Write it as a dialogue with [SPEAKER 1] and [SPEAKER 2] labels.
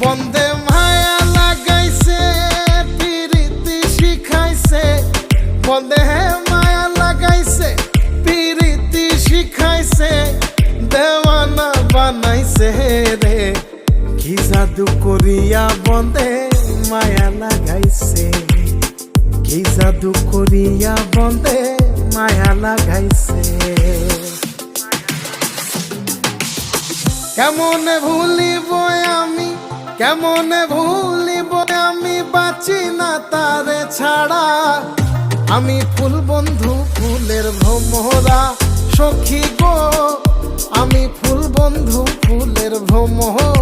[SPEAKER 1] বন্দে মায়া লাগাইছে পিরিতি শিখাইছে, বন্দে মায়া লাগাইছে পিরিতি শিখাইছে, দেওয়ানা বানাইছে রে। কি জাদু করিয়া বন্দে মায়া লাগাইছে, কি জাদু করিয়া বন্দে মায়া লাগাইছে। কেমনে ভুলিব আমি, কেমনে ভুলিব আমি, বাঁচি না তারে ছাড়া। আমি ফুল বন্ধু ফুলের ভ্রমরা সখী গো, আমি ফুল বন্ধু ফুলের ভ্রমরা।